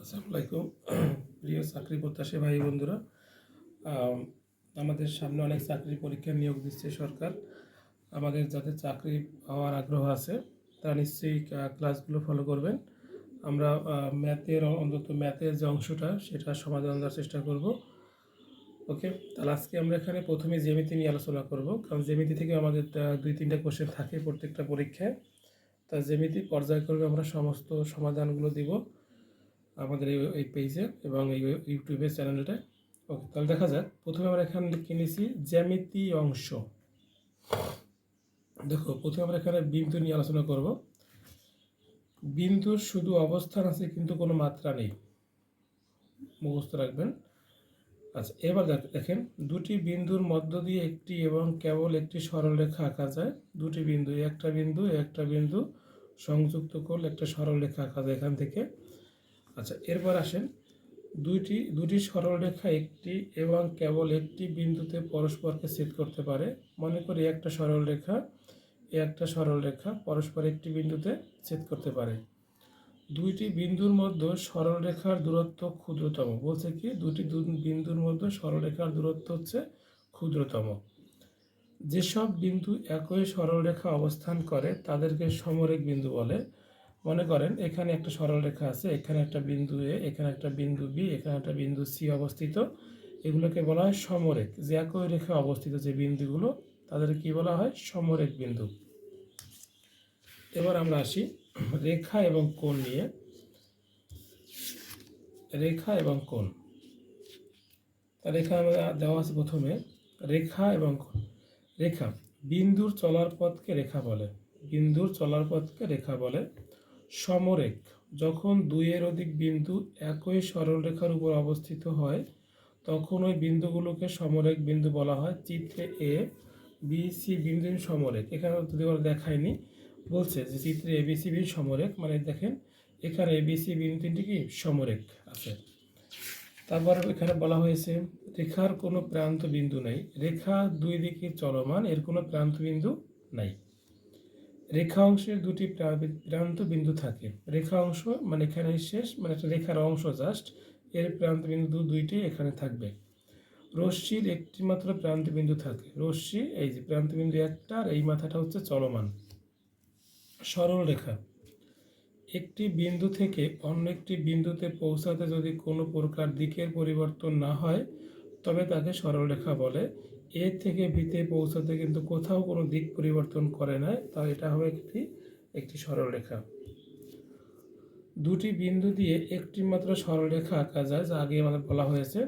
আসসালামু আলাইকুম প্রিয় চাকরি প্রত্যাশী ভাই বন্ধুরা। আমাদের সামনে অনেক চাকরির পরীক্ষা নিয়োগ দিচ্ছে সরকার। আমাদের যাদের চাকরি পাওয়ার আগ্রহ আছে তারা নিশ্চয়ই ক্লাসগুলো ফলো করবেন। আমরা ম্যাথের যে অংশটা সেটা সমাধান দেওয়ার চেষ্টা করব। ওকে, তাহলে আজকে আমরা এখানে প্রথমে জ্যামিতি নিয়ে আলোচনা করব, কারণ জ্যামিতি থেকে আমাদের 2-3টা কোশ্চেন থাকে প্রত্যেকটা পরীক্ষায়। তা জ্যামিতি পর্যায়ক্রমে আমরা সমস্ত সমাধানগুলো দিব আমাদের এই পেজে এবং এই ইউটিউবের চ্যানেলটায়। ওকে, তাহলে দেখা যাক। প্রথমে আমরা এখানে লিখে নিয়েছি জ্যামিতি অংশ। দেখো, প্রথমে আমরা এখানে বিন্দু নিয়ে আলোচনা করব। বিন্দুর শুধু অবস্থান আছে, কিন্তু কোনো মাত্রা নেই, মুখস্থ রাখবেন। আচ্ছা, এবার দেখেন, দুটি বিন্দুর মধ্য দিয়ে একটি এবং কেবল একটি সরলরেখা আঁকা যায়। দুটি বিন্দু, একটা বিন্দু সংযুক্ত করলে একটা সরলরেখা আঁকা যায় এখান থেকে। আচ্ছা, এরপর আসেন, দুটি সরলরেখা একটি এবং কেবল একটি বিন্দুতে পরস্পরকে ছেদ করতে পারে। মনে করি একটা সরলরেখা পরস্পর একটি বিন্দুতে ছেদ করতে পারে। দুইটি বিন্দুর মধ্যে সরলরেখার দূরত্ব ক্ষুদ্রতম। বলছে কি, দুটি বিন্দুর মধ্যে সরলরেখার দূরত্ব হচ্ছে ক্ষুদ্রতম। যেসব বিন্দু একই সরলরেখা অবস্থান করে তাদেরকে সমরেখ বিন্দু বলে। মনে করেন এখানে একটা সরলরেখা আছে, এখানে একটা বিন্দু এ, এখানে একটা বিন্দু বি, এখানে একটা বিন্দু সি অবস্থিত। এগুলোকে বলা হয় সমরেখ। যে একই রেখা অবস্থিত যে বিন্দুগুলো, তাদের কি বলা হয়? সমরেখ বিন্দু। এবার আমরা আসি রেখা এবং কোণ নিয়ে। রেখা এবং কোণ, তাহলে এখানে আমাদের দেওয়া আছে প্রথমে রেখা এবং কোণ। রেখা, বিন্দুর চলার পথকে রেখা বলে। বিন্দুর চলার পথকে রেখা বলে। সমরেখ, যখন দুইয়ের অধিক বিন্দু একই সরলরেখার উপর অবস্থিত হয় তখন ওই বিন্দুগুলোকে সমরেখ বিন্দু বলা হয়। চিত্রে এ বি সি বিন্দু সমরেখ। এখানে যদি দেখায়নি, বলছে যে চিত্রে এ বি সি বিন্দু সমরেখ, মানে দেখেন এখানে এ বি সি বিন্দু তিনটি কি সমরেখ আছে। তারপর এখানে বলা হয়েছে রেখার কোনো প্রান্ত বিন্দু নেই। রেখা দুই দিকে চলমান, এর কোনো প্রান্ত বিন্দু নাই। রেখা অংশের দুটি প্রান্ত বিন্দু থাকে। রেখা অংশ মানে এখানে শেষ, মানে একটা রেখার অংশ জাস্ট, এর প্রান্ত বিন্দু দুইটি এখানে থাকবে। রশ্মির একটি মাত্র প্রান্ত বিন্দু থাকে। রশ্মি, এই যে প্রান্ত বিন্দু একটা, আর এই মাথাটা হচ্ছে চলমান। সরল রেখা, একটি বিন্দু থেকে অন্য একটি বিন্দুতে পৌঁছাতে যদি কোনো প্রকার দিকের পরিবর্তন না হয় তবে তাকে সরলরেখা বলে। এ থেকে বিতে পৌঁছাতে কিন্তু কোথাও কোনো দিক পরিবর্তন করে না, তাই এটা হবে একটি সরলরেখা। দুটি বিন্দু দিয়ে একটি মাত্র সরলরেখা আঁকা যায়, যা আগে আমাদের বলা হয়েছে।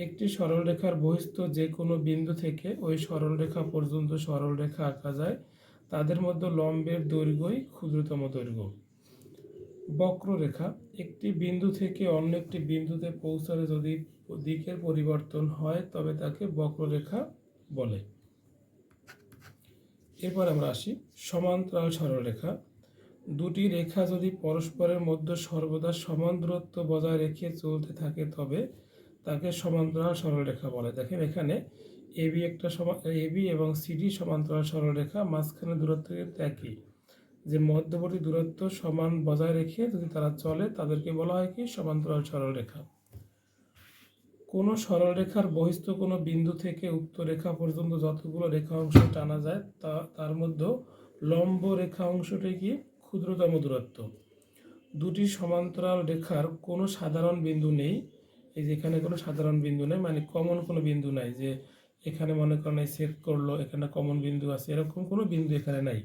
একটি সরলরেখার বহিস্থ যে কোনো বিন্দু থেকে ওই সরলরেখা পর্যন্ত সরলরেখা আঁকা যায়। তাদের মধ্যে লম্বের দৈর্ঘ্যই ক্ষুদ্রতম দৈর্ঘ্য। বক্ররেখা, একটি বিন্দু থেকে অন্য একটি বিন্দুতে পৌঁছালে যদি দিকের পরিবর্তন হয় তবে তাকে বক্ররেখা বলে। এরপর আমরা আসি সমান্তরাল সরলরেখা। দুটি রেখা যদি পরস্পরের মধ্যে সর্বদা সমান দূরত্ব বজায় রেখে চলতে থাকে তবে তাকে সমান্তরাল সরলরেখা বলে। দেখেন এখানে এবি এবং সিডি সমান্তরাল সরলরেখা, মাঝখানে দূরত্ব কিন্তু একই। যে মধ্যবর্তী দূরত্ব সমান বজায় রেখে যদি তারা চলে তাদেরকে বলা হয় কি? সমান্তরাল সরলরেখা। কোনো সরলরেখার বহিস্থ কোনো বিন্দু থেকে উক্ত রেখা পর্যন্ত যতগুলো রেখা অংশ টানা যায় তার মধ্যে লম্ব রেখা অংশটি কি? ক্ষুদ্রতম দূরত্ব। দুটি সমান্তরাল রেখার কোনো সাধারণ বিন্দু নেই। এই যে এখানে কোনো সাধারণ বিন্দু নেই, মানে কমন কোনো বিন্দু নাই যে এখানে মনে করেন ছেদ করলো, এখানে কমন বিন্দু আছে, এরকম কোনো বিন্দু এখানে নাই।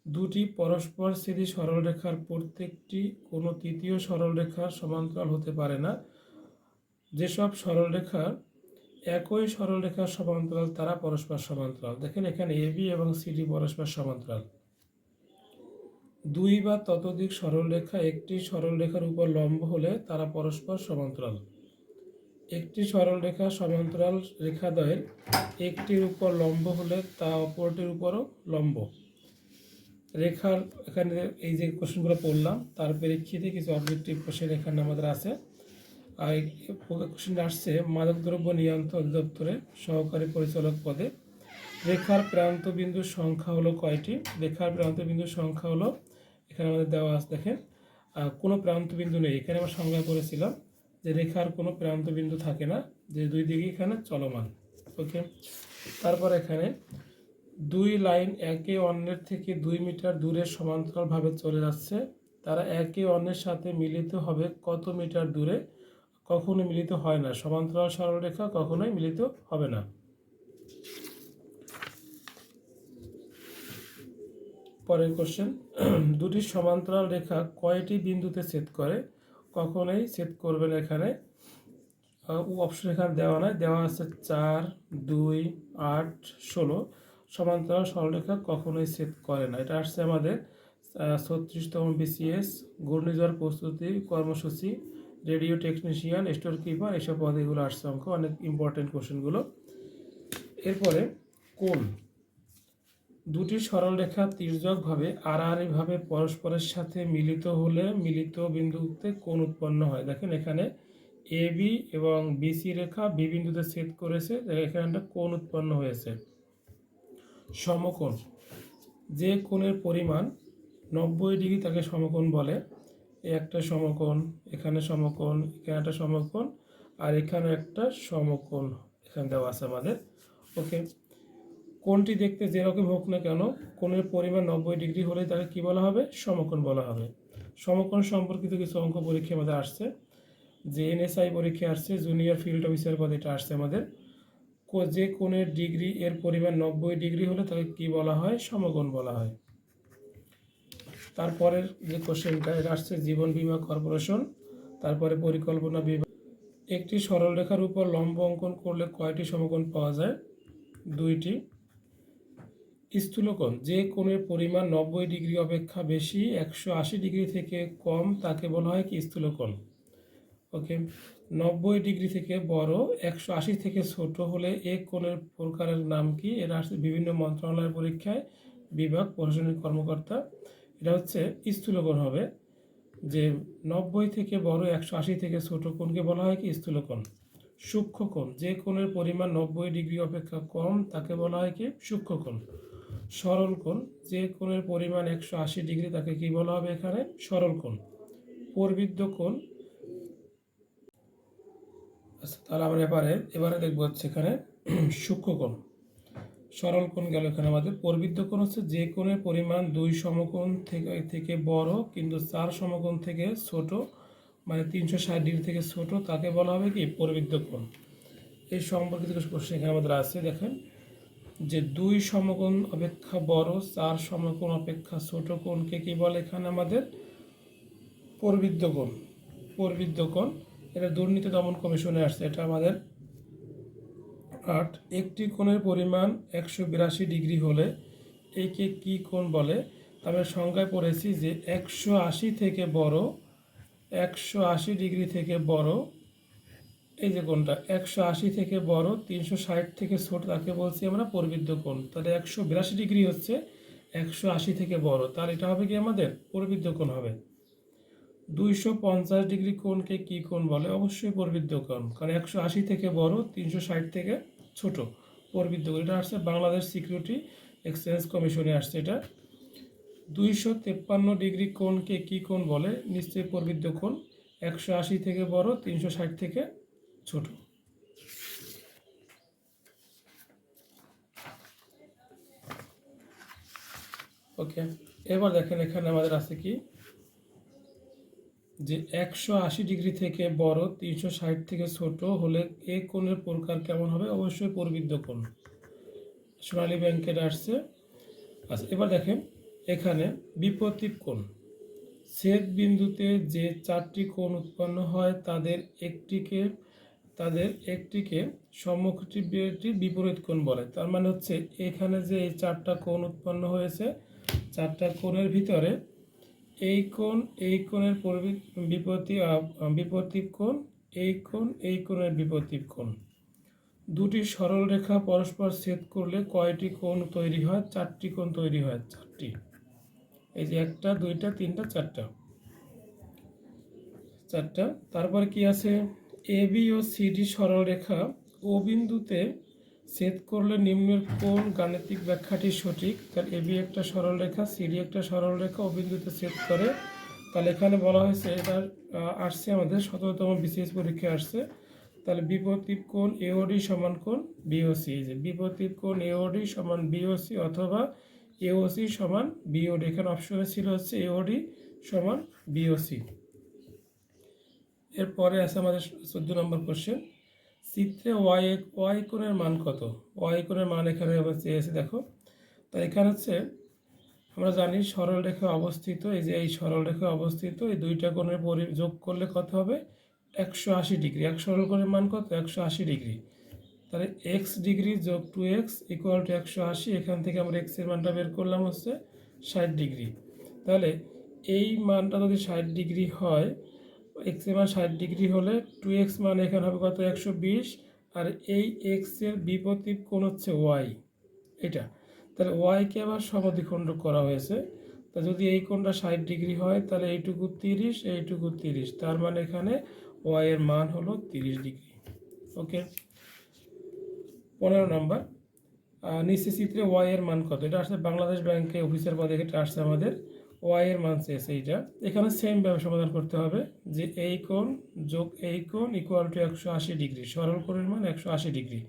দুটি পরস্পরছেদী সরলরেখার প্রত্যেকটি কোনো তৃতীয় সরলরেখার সমান্তরাল হতে পারে না। যেসব সরলরেখার একই সরলরেখার সমান্তরাল তারা পরস্পর সমান্তরাল। দেখেন এখানে এবি এবং সিডি পরস্পর সমান্তরাল। দুই বা ততোধিক সরলরেখা একটি সরলরেখার উপর লম্ব হলে তারা পরস্পর সমান্তরাল। একটি সরলরেখা সমান্তরাল রেখাদ্বয়ের একটির উপর লম্ব হলে তা অপরটির উপরও লম্ব। রেখার এখানে এই যে কোশ্চেনগুলো পড়লাম তার প্রেক্ষিতে কিছু অবজেক্টিভ কোশ্চেন এখানে আমাদের আছে। আর কোশ্চেন আসছে মাদকদ্রব্য নিয়ন্ত্রণ অধিদপ্তরে সহকারী পরিচালক পদে। রেখার প্রান্ত বিন্দুর সংখ্যা হলো কয়টি? রেখার প্রান্ত বিন্দুর সংখ্যা হলো, এখানে আমাদের দেওয়া আছে দেখেন কোনো প্রান্ত বিন্দু নেই। এখানে আমরা সংজ্ঞা করেছিলাম যে রেখার কোনো প্রান্ত বিন্দু থাকে না, যে দুই দিকে এখানে চলমান। ওকে, তারপর এখানে দুই লাইন একে অন্যের থেকে 2 মিটার দূরে সমান্তরালভাবে চলে যাচ্ছে, তারা একে অন্যের সাথে মিলিত হবে কত মিটার দূরে? কখনো মিলিত হয় না। সমান্তরাল সরলরেখা কখনোই মিলিত হবে না। পরের কোশ্চেন, দুটি সমান্তরাল রেখা কয়টি বিন্দুতে ছেদ করে? কখনোই ছেদ করবে না। এখানে অপশন এখানে দেওয়া নাই, দেওয়া আছে 4, 2, 8, 16। সমান্তরাল সরলরেখা কখনোই ছেদ করে না। এটা আসছে আমাদের 36তম BCS ঘূর্ণিঝড় প্রস্তুতি কর্মসূচি, রেডিও টেকনিশিয়ান, স্টোর কিপার, এইসব পদেগুলো আসছে অঙ্ক, অনেক ইম্পর্টেন্ট কোশ্চেনগুলো। এরপরে কোণ, দুটি সরলরেখা তির্যকভাবে আড়াআড়িভাবে পরস্পরের সাথে মিলিত হলে মিলিত বিন্দুতে কোণ উৎপন্ন হয়। দেখেন এখানে AB এবং BC রেখা বি বিন্দুতে ছেদ করেছে, এখানে একটা কোণ উৎপন্ন হয়েছে। সমকোণ, যে কোণের পরিমাণ 90 ডিগ্রি তাকে সমকোণ বলে। একটা সমকোণ, এখানে সমকোণ, এখানে একটা সমকোণ, আর এখানে একটা সমকোণ এখানে দেওয়া আছে আমাদের। ওকে, কোণটি দেখতে যেরকম হোক না কেন, কোণের পরিমাণ 90 ডিগ্রি হলে তাকে কি বলা হবে? সমকোণ বলা হবে। সমকোণ সম্পর্কিত কিছু অঙ্ক পরীক্ষা আমাদের আসছে, যে NSI পরীক্ষা আসছে, জুনিয়র ফিল্ড অফিসার পদে এটা আসছে আমাদের। যে কোণের ডিগ্রি এর পরিমাণ 90 ডিগ্রি হলে তাকে কি বলা হয়? সমকোণ বলা হয়। তারপরের যে কোশ্চেনটা, এটা আসছে জীবন বীমা কর্পোরেশন, তারপরে পরিকল্পনা বিভাগ। একটি সরলরেখার উপর লম্ব অঙ্কন করলে কয়টি সমকোণ পাওয়া যায়? 2টি। স্থূলকোণ, যে কোণের পরিমাণ 90 ডিগ্রি অপেক্ষা বেশি 180 ডিগ্রি থেকে কম তাকে বলা হয় কি? স্থূলকোণ। ওকে, 90 ডিগ্রি থেকে বড় 180 থেকে ছোট হলে এই কোণের প্রকারের নাম কি? এটা আসছে বিভিন্ন মন্ত্রণালয়ের পরীক্ষায়, বিভাগ প্রশাসনিক কর্মকর্তা। এটা হচ্ছে স্থূলকোণ হবে। যে 90 থেকে বড় 180 থেকে ছোট কোণকে বলা হয় কি? স্থূলকোণ। সূক্ষ্মকোণ, যে কোণের পরিমাণ 90 ডিগ্রি অপেক্ষা কম তাকে বলা হয় কি? সূক্ষ্মকোণ। সরল কোণ, যে কোণের পরিমাণ 180 ডিগ্রি তাকে কি বলা হবে? এখানে সরল কোণ। প্রবৃদ্ধ কোণ, আচ্ছা তাহলে আমরা এবারে দেখবো হচ্ছে এখানে সূক্ষ্মকোণ। সরল কোণ গেল, এখানে আমাদের প্রবৃদ্ধ কোণ হচ্ছে যে কোণের পরিমাণ 2 সমকোণ থেকে বড় কিন্তু 4 সমকোণ থেকে ছোট, মানে 360 ডিগ্রি থেকে ছোট, তাকে বলা হবে কি? প্রবৃদ্ধ কোণ। এই সম্পর্কিত কোশ্চেন এখানে আমাদের আছে। দেখেন যে 2 সমকোণ অপেক্ষা বড় 4 সমকোণ অপেক্ষা ছোট কোণকে কি বলে? এখানে আমাদের প্রবৃদ্ধ কোণ। প্রবৃদ্ধ কোণ, এটা দুর্নীতি দমন কমিশনে আসছে, এটা আমাদের 8। একটি কোণের পরিমাণ 182 ডিগ্রি হলে একে কি কোণ বলে? আমরা সংজ্ঞায় পড়েছি যে 180 থেকে বড়, 180 ডিগ্রি থেকে বড়, এই যে কোণটা 180 থেকে বড় 360 থেকে ছোট তাকে বলছি আমরা প্রবৃদ্ধ কোণ। তাহলে 182 ডিগ্রি হচ্ছে 180 থেকে বড়, তার এটা হবে কি? আমাদের প্রবৃদ্ধ কোণ হবে। 250 ডিগ্রি কোণকে কি কোণ বলে? অবশ্যই প্রবৃদ্ধ কোণ, কারণ 180 থেকে বড় 360 থেকে ছোট, প্রবৃদ্ধ কোণ। এটা আসছে বাংলাদেশ সিকিউরিটি এক্সচেঞ্জ কমিশনে আসছে এটা। 253 ডিগ্রি কোণকে কি কোণ বলে? নিশ্চয়ই প্রবৃদ্ধ কোণ, 180 থেকে বড় 360 থেকে ছোট। ওকে, এবার দেখেন এখানে আমাদের আছে কি? যে 180 ডিগ্রি থেকে বড় 360 থেকে ছোট হলে এ কোণের প্রকার কেমন হবে? অবশ্যই প্রবৃদ্ধ কোণ। সোনালী ব্যাংকের আসছে। আচ্ছা এবার দেখেন এখানে বিপরীত কোণ, ছেদ বিন্দুতে যে 4টি কোণ উৎপন্ন হয় তাদের একটিকে সম্মুখটি বিপরীত কোণ বলে। তার মানে হচ্ছে এখানে যে এই 4টা কোণ উৎপন্ন হয়েছে, 4টা কোণের ভিতরে এই কোণের বিপরীত কোণ, এই কোণের বিপরীত কোণ। দুটি সরল রেখা পরস্পর ছেদ করলে কয়টি কোণ তৈরি হয়? 4টি কোণ তৈরি হয়, 4টি। এই যে 1টা 2টা 3টা 4টা। তারপর কি আছে? AB ও CD সরল রেখা ও বিন্দুতে ছেদ করলে নিম্নের কোন গাণিতিক ব্যাখ্যাটি সঠিক? তার AB একটা সরল রেখা, CD একটা সরল রেখা ও বিন্দুতে ছেদ করে, তাহলে এখানে বলা হয়েছে এটা আসছে আমাদের 17তম বিসিএস পরীক্ষায় আসছে। তাহলে বিপরীত কোণ এওডি সমান কোণ বিওসি, এই যে বিপরীত কোণ এওডি সমান বিওসি অথবা এওসি সমান বিওডি, এখানে অপশনে ছিল হচ্ছে এওডি সমান বিওসি। এরপরে আছে আমাদের 14 নম্বর কোশ্চেন, চিত্রে ওয়াই কোণের মান কত? ওয়াই কোণের মান এখানে আমরা চেয়েছি, দেখো। তো এখানে হচ্ছে আমরা জানি সরল রেখা অবস্থিত, এই যে এই সরল রেখা অবস্থিত, এই দুইটা কোণের যোগ করলে কত হবে? 180 ডিগ্রি। এক সরল কোণের মান কত? 180 ডিগ্রি। তাহলে এক্স ডিগ্রি যোগ 2x ইকুয়াল টু 180, এখান থেকে আমরা এক্স এর মানটা বের করলাম হচ্ছে 60 ডিগ্রি। তাহলে এই মানটা যদি 60 ডিগ্রি হয়, এক্স এর মান 60 ডিগ্রি হলে 2x মান এখানে হবে কত? 120। আর এই এক্স এর বিপরীত কোণ হচ্ছে ওয়াই, এটা। তাহলে ওয়াইকে আবার সমদ্বিখণ্ড করা হয়েছে। তা যদি এই কোণটা 60 ডিগ্রি হয় তাহলে এইটুকু 30, এইটুকু 30, তার মানে এখানে ওয়াই এর মান হলো 30 ডিগ্রি। ওকে। 15 নম্বর, নিচে চিত্রে ওয়াই এর মান কত? এটা আসছে বাংলাদেশ ব্যাংকে অফিসার পদে, এটা আসছে আমাদের ওয়াই এর মান চেয়েছে এইটা। এখানে সেমভাবে সমাধান করতে হবে যে এই কোণ যোগ এই কোণ ইকুয়াল টু 180 ডিগ্রি, সরল কোণের মান 180 ডিগ্রি।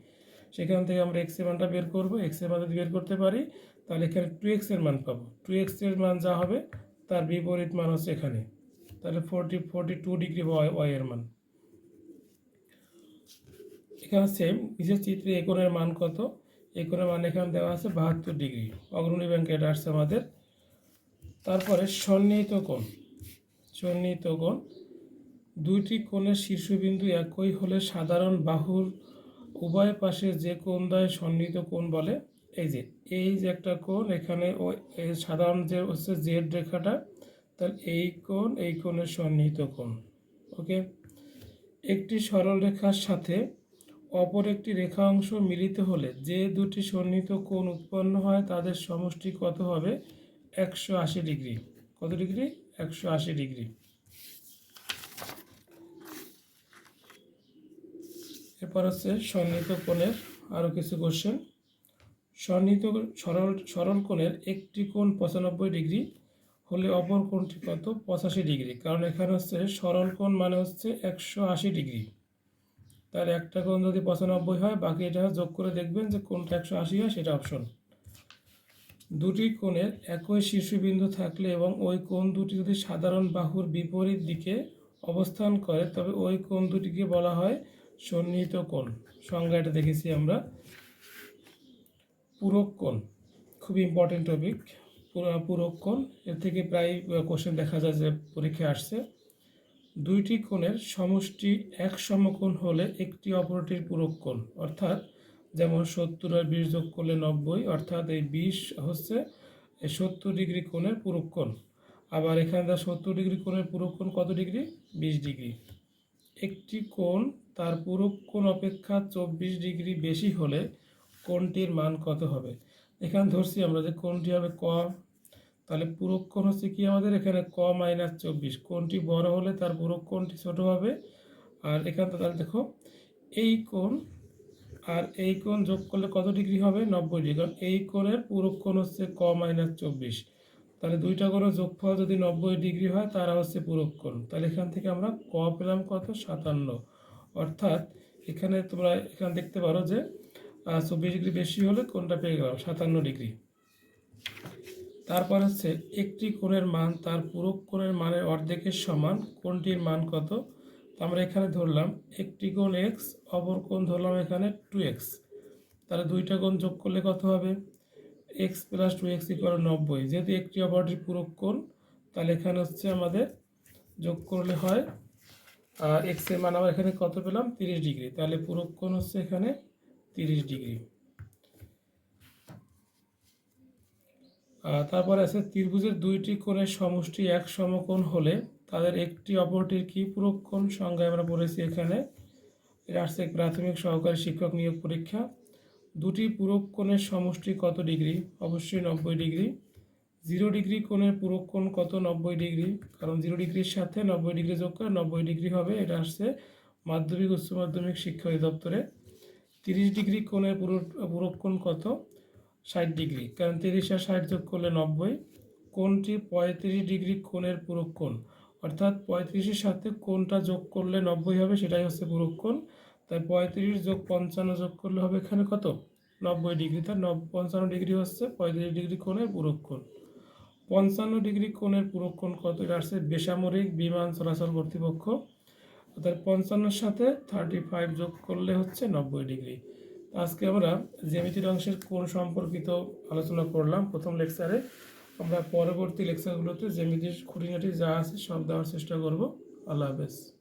সেখান থেকে আমরা এক্স এর মানটা বের করবো। এক্স এর মান যদি বের করতে পারি তাহলে এখানে 2x এর মান পাবো। 2x এর মান যা হবে তার বিপরীত মান হচ্ছে এখানে, তাহলে 42 ডিগ্রি ওয়াই এর মান। এখানে সেম নিচের চিত্রে এই কোণের মান কত? এই কোণের মান এখানে দেওয়া আছে 72 ডিগ্রি, অগ্রণী ব্যাংকে এটা আসছে আমাদের। তারপরে সন্নিহিত কোণ। সন্নিহিত কোণ, দুইটি কোণের শীর্ষবিন্দু একই হলে সাধারণ বাহুর উভয় পাশে যে কোণ দ্বয় সন্নিহিত কোণ বলে। এই যে একটা কোণ, এখানে ওই সাধারণ যে হচ্ছে জেড রেখাটা, তাহলে এই কোণের সন্নিহিত কোণ। ওকে। একটি সরল রেখার সাথে অপর একটি রেখা অংশ মিলিত হলে যে দুটি সন্নিহিত কোণ উৎপন্ন হয় তাদের সমষ্টি কত হবে? 180 ডিগ্রি। কত ডিগ্রি? 180 ডিগ্রি। এরপর হচ্ছে সন্নিহিত কোণের আরও কিছু কোশ্চেন। সন্নিহিত সরল কোণের একটি কোণ 95 ডিগ্রি হলে অপর কোণটি কত? 85 ডিগ্রি। কারণ এখানে হচ্ছে সরল কোণ মানে হচ্ছে 180 ডিগ্রি। তার একটা কোণ যদি 95 হয়, বাকি এটা যোগ করে দেখবেন যে কোণটা 180 হয়, সেটা অপশন। দুটি কোণের একই শীর্ষবিন্দু থাকলে এবং ওই কোণ দুটি যদি সাধারণ বাহুর বিপরীত দিকে অবস্থান করে তবে ওই কোণ দুটিকে বলা হয় সন্নিহিত কোণ। সংজ্ঞা এটা দেখেছি আমরা। পূরক কোণ খুব ইম্পর্টেন্ট টপিক। পূরক কোণ, এর থেকে প্রায় কোশ্চেন দেখা যায় যে পরীক্ষায় আসছে। দুইটি কোণের সমষ্টি এক সমকোণ হলে একটি অপরটির পূরক কোণ, অর্থাৎ যেমন 70 আর 20 যোগ করলে 90, অর্থাৎ এই 20 হচ্ছে 70 ডিগ্রি কোণের পূরক কোণ। আবার এখানে 70 ডিগ্রি কোণের পূরক কোণ কত ডিগ্রি? 20 ডিগ্রি। একটি কোণ তার পূরক কোণ অপেক্ষা 24 ডিগ্রি বেশি হলে কোণটির মান কত হবে? এখানে ধরছি আমরা যে কোণটি হবে ক, তাহলে পূরক কোণ হচ্ছে কি আমাদের এখানে ক মাইনাস 24। কোণটি বড় হলে তার পূরক কোণটি ছোট হবে। আর এখানে তাহলে দেখো এই কোণ আর এই কোণ যোগ করলে কত ডিগ্রি হবে? 90 ডিগ্রি। কারণ এই কোণের পূরক কোণ হচ্ছে ক মাইনাস 24, তাহলে দুইটা কোণের যোগফল যদি 90 ডিগ্রি হয় তারা হচ্ছে পূরক কোণ। তাহলে এখান থেকে আমরা ক পেলাম কত? 57। অর্থাৎ এখানে তোমরা এখানে দেখতে পারো যে 24 ডিগ্রি বেশি হলে কোণটা পেয়ে গেলাম 57 ডিগ্রি। তারপর হচ্ছে একটি কোণের মান তার পূরক কোণের মানের অর্ধেকের সমান, কোণটির মান কত? আমরা এখানে ধরলাম একটি কোণ এক্স, অপর কোণ ধরলাম এখানে 2x। তাহলে দুইটা কোণ যোগ করলে কত হবে? X plus 2x equal 90। যেহেতু একটি অপরটির পূরক কোণ, তাহলে এখানে হচ্ছে আমাদের যোগ করলে হয় এক্স এর মান আমরা এখানে কত পেলাম? 30 ডিগ্রি। তাহলে পূরক কোণ হচ্ছে এখানে 30 ডিগ্রি। তারপরে আছে ত্রিভুজের দুইটি কোণের সমষ্টি এক সমকোণ হলে তাদের একটি অপরটির কি পূরক কোণ? সংজ্ঞায় আমরা পড়েছি এখানে, এটা আসছে প্রাথমিক সহকারী শিক্ষক নিয়োগ পরীক্ষা। দুটি পূরক কোণের সমষ্টি কত ডিগ্রি? অবশ্যই 90 ডিগ্রি। 0 ডিগ্রি কোণের পূরক কোণ কত? 90 ডিগ্রি। কারণ 0 ডিগ্রির সাথে 90 ডিগ্রি যোগ করে 90 ডিগ্রি হবে, এটা আসছে মাধ্যমিক উচ্চ মাধ্যমিক শিক্ষা অধিদপ্তরে। 30 ডিগ্রি কোণের পূরক কোণ কত? 60 ডিগ্রি। কারণ 30 আর 60 যোগ করলে 90। কোণটি 35 ডিগ্রি কোণের পূরক কোণ। অর্থাৎ 35-এর সাথে কোনটা যোগ করলে 90 হবে সেটাই হচ্ছে পূরক কোণ। তাই 35 যোগ 55 যোগ করলে হবে এখানে কত, 90 ডিগ্রি। তার 55 ডিগ্রি হচ্ছে 35 ডিগ্রি কোণের পূরক কোণ। 55 ডিগ্রি কোণের পূরক কোণ কত, এটা আসছে বেসামরিক বিমান চলাচল কর্তৃপক্ষ। অর্থাৎ 55-এর সাথে 35 যোগ করলে হচ্ছে 90 ডিগ্রি। আজকে আমরা জ্যামিতির অংশের কোণ সম্পর্কিত আলোচনা করলাম প্রথম লেকচারে। আমরা পরবর্তী লেকচারগুলোতে জ্যামিতির খুঁটিনাটি যা আছে সব দেওয়ার চেষ্টা করব। আল্লাহ হাফেজ।